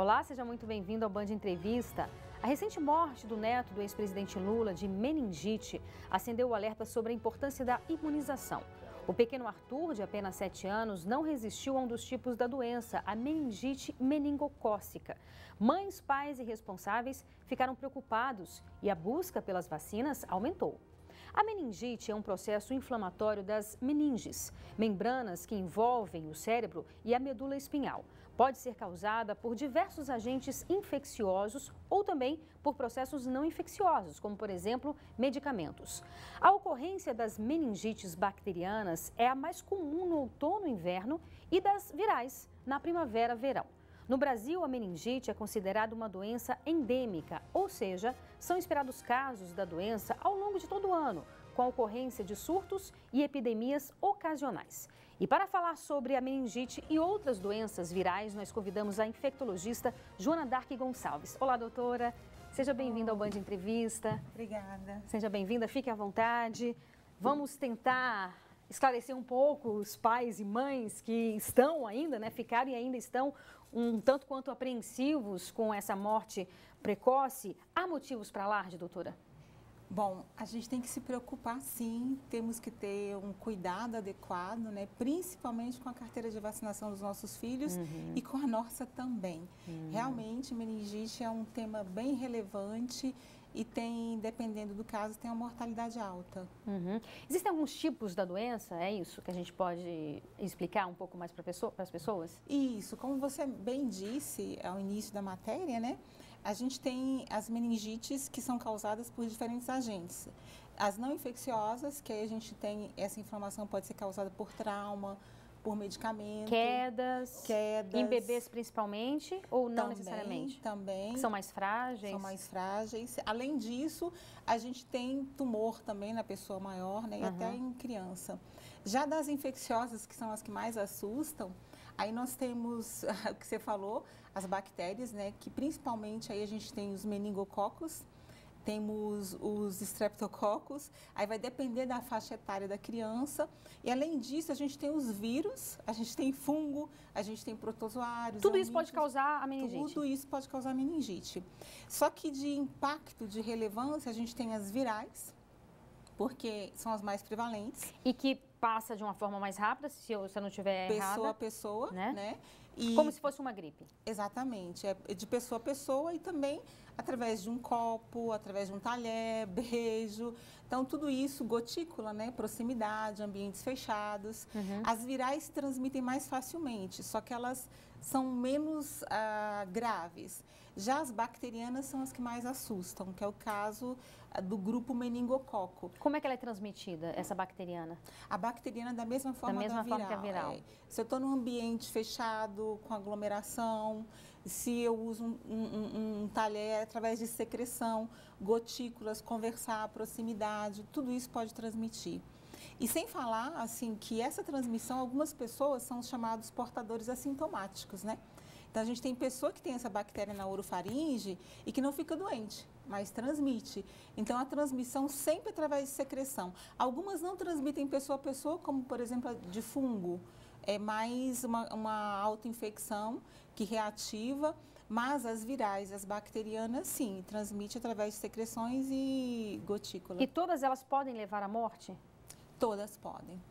Olá, seja muito bem-vindo ao Band Entrevista. A recente morte do neto do ex-presidente Lula de meningite acendeu o alerta sobre a importância da imunização. O pequeno Arthur, de apenas 7 anos, não resistiu a um dos tipos da doença, a meningite meningocócica. Mães, pais e responsáveis ficaram preocupados e a busca pelas vacinas aumentou. A meningite é um processo inflamatório das meninges, membranas que envolvem o cérebro e a medula espinhal. Pode ser causada por diversos agentes infecciosos ou também por processos não infecciosos, como, por exemplo, medicamentos. A ocorrência das meningites bacterianas é a mais comum no outono e inverno e das virais na primavera-verão. No Brasil, a meningite é considerada uma doença endêmica, ou seja, são esperados casos da doença ao longo de todo o ano, com a ocorrência de surtos e epidemias ocasionais. E para falar sobre a meningite e outras doenças virais, nós convidamos a infectologista Joana Dark Gonçalves. Olá, doutora. Seja bem-vinda ao Band Entrevista. Obrigada. Seja bem-vinda, fique à vontade. Vamos tentar esclarecer um pouco os pais e mães que estão ainda, ficaram e ainda estão um tanto quanto apreensivos com essa morte precoce. Há motivos para alarde, doutora? Bom, a gente tem que se preocupar sim, temos que ter um cuidado adequado, principalmente com a carteira de vacinação dos nossos filhos e com a nossa também. Realmente, meningite é um tema bem relevante e tem, dependendo do caso, tem uma mortalidade alta. Existem alguns tipos da doença, é isso que a gente pode explicar um pouco mais para as pessoas? Isso, como você bem disse ao início da matéria, a gente tem as meningites que são causadas por diferentes agentes. As não infecciosas, que aí a gente tem, essa inflamação pode ser causada por trauma, por medicamento. Quedas. Em bebês principalmente ou não necessariamente? Também. Que são mais frágeis? São mais frágeis. Além disso, a gente tem tumor também na pessoa maior, e até em criança. Já das infecciosas, que são as que mais assustam, aí nós temos, o que você falou, as bactérias, que principalmente aí a gente tem os meningococos, temos os estreptococos, aí vai depender da faixa etária da criança. E além disso, a gente tem os vírus, a gente tem fungo, a gente tem protozoários. Tudo isso pode causar a meningite? Tudo isso pode causar meningite. Só que de impacto, de relevância, a gente tem as virais, porque são as mais prevalentes. E que passa de uma forma mais rápida, se eu não estiver errada. Pessoa a pessoa, E como se fosse uma gripe. Exatamente, é de pessoa a pessoa e também através de um copo, através de um talher, beijo. Então, tudo isso, gotícula, proximidade, ambientes fechados. As virais se transmitem mais facilmente, só que elas são menos graves. Já as bacterianas são as que mais assustam, que é o caso do grupo meningococo. Como é que ela é transmitida, essa bacteriana? A bacteriana da mesma forma da viral. Forma que a viral. Se eu estou num ambiente fechado, com aglomeração, se eu uso um talher através de secreção, gotículas, conversar, proximidade, tudo isso pode transmitir. E sem falar, assim, que essa transmissão, algumas pessoas são chamados portadores assintomáticos, Então, a gente tem pessoa que tem essa bactéria na orofaringe e que não fica doente, mas transmite. Então, a transmissão sempre através de secreção. Algumas não transmitem pessoa a pessoa, como, por exemplo, a de fungo. É mais uma autoinfecção que reativa, mas as virais, as bacterianas, sim, transmite através de secreções e gotícula. E todas elas podem levar à morte? Todas podem,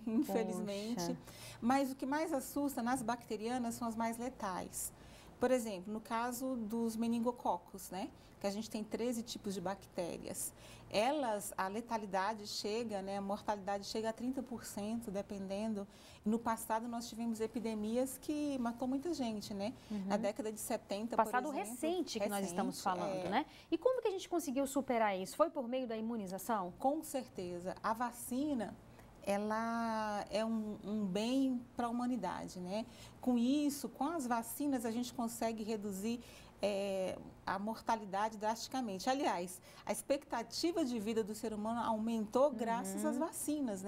infelizmente. Poxa. Mas o que mais assusta nas bacterianas são as mais letais. Por exemplo, no caso dos meningococos, que a gente tem 13 tipos de bactérias. Elas, a letalidade chega, a mortalidade chega a 30%, dependendo. No passado, nós tivemos epidemias que matou muita gente, Na década de 70, passado por exemplo. Recente que nós estamos falando, E como que a gente conseguiu superar isso? Foi por meio da imunização? Com certeza. A vacina, ela é um bem para a humanidade, Com isso, com as vacinas, a gente consegue reduzir a mortalidade drasticamente. Aliás, a expectativa de vida do ser humano aumentou graças às vacinas,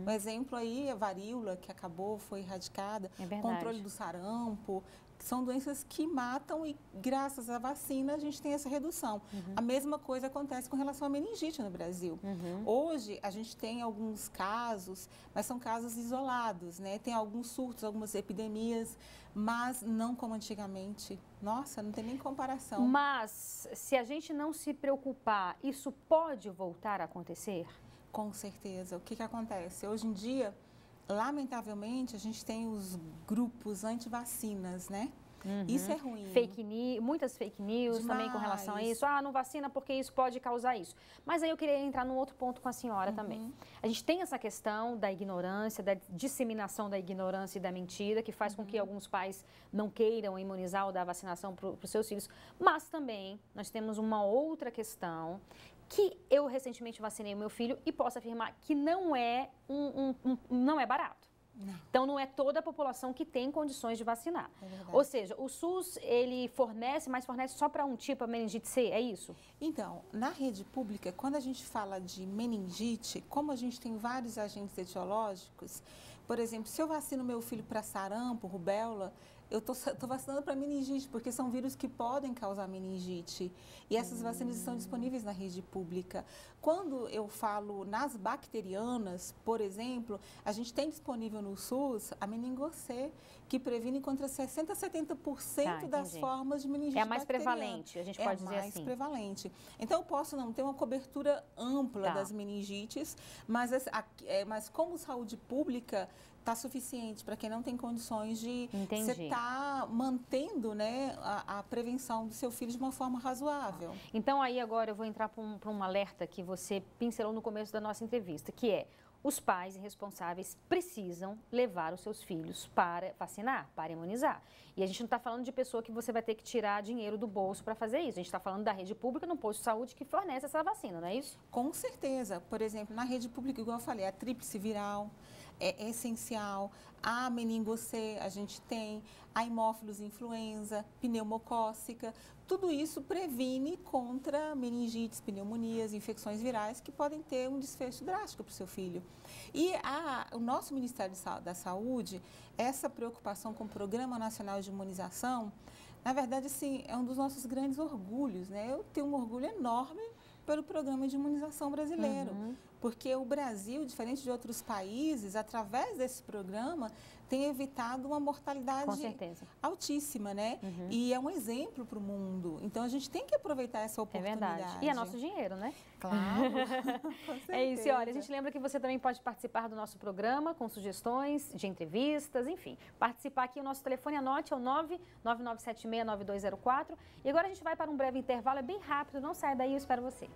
Um exemplo aí é a varíola, que acabou, foi erradicada, controle do sarampo, são doenças que matam e, graças à vacina, a gente tem essa redução. A mesma coisa acontece com relação à meningite no Brasil. Hoje, a gente tem alguns casos, mas são casos isolados, né? Tem alguns surtos, algumas epidemias, mas não como antigamente. Nossa, não tem nem comparação. Mas, se a gente não se preocupar, isso pode voltar a acontecer? Com certeza. O que acontece? Hoje em dia, lamentavelmente, a gente tem os grupos anti-vacinas, né? Isso é ruim. Muitas fake news Demais. Também com relação a isso. Ah, não vacina porque isso pode causar isso. Mas aí eu queria entrar num outro ponto com a senhora também. A gente tem essa questão da ignorância, da disseminação da ignorância e da mentira, que faz com que alguns pais não queiram imunizar ou dar vacinação para os seus filhos. Mas também nós temos uma outra questão que eu recentemente vacinei o meu filho e posso afirmar que não é não é barato. Não. Então, não é toda a população que tem condições de vacinar. Ou seja, o SUS, ele fornece, mas fornece só para um tipo, a meningite C, é isso? Então, na rede pública, quando a gente fala de meningite, como a gente tem vários agentes etiológicos, por exemplo, se eu vacino meu filho para sarampo, rubéola, eu estou vacinando para meningite, porque são vírus que podem causar meningite. E essas vacinas estão disponíveis na rede pública. Quando eu falo nas bacterianas, por exemplo, a gente tem disponível no SUS a meningo-C, que previne contra 60% a 70% das formas de meningite bacteriana. É a mais prevalente, a gente pode dizer assim. É a mais prevalente. Então, eu posso não ter uma cobertura ampla das meningites, mas como saúde pública, está suficiente para quem não tem condições de você estar mantendo, né, a prevenção do seu filho de uma forma razoável. Então, aí agora eu vou entrar para um alerta que você pincelou no começo da nossa entrevista, que é: os pais e responsáveis precisam levar os seus filhos para vacinar, para imunizar. E a gente não está falando de pessoa que você vai ter que tirar dinheiro do bolso para fazer isso. A gente está falando da rede pública, no posto de saúde que fornece essa vacina, não é isso? Com certeza. Por exemplo, na rede pública, igual eu falei, a tríplice viral é essencial. A meningo-C a gente tem, a hemófilos influenza, pneumocócica. Tudo isso previne contra meningites, pneumonias, infecções virais que podem ter um desfecho drástico para o seu filho. E o nosso Ministério da Saúde, essa preocupação com o Programa Nacional de Imunização, na verdade, assim, é um dos nossos grandes orgulhos, né? Eu tenho um orgulho enorme pelo Programa de Imunização brasileiro, porque o Brasil, diferente de outros países, através desse programa, tem evitado uma mortalidade altíssima, né? E é um exemplo para o mundo. Então, a gente tem que aproveitar essa oportunidade. É verdade. E é nosso dinheiro, né? Claro. Com certeza. É isso. E olha, a gente lembra que você também pode participar do nosso programa com sugestões de entrevistas, enfim. Participar aqui, o nosso telefone, anote, é o 999769204. E agora a gente vai para um breve intervalo, é bem rápido, não saia daí, eu espero você.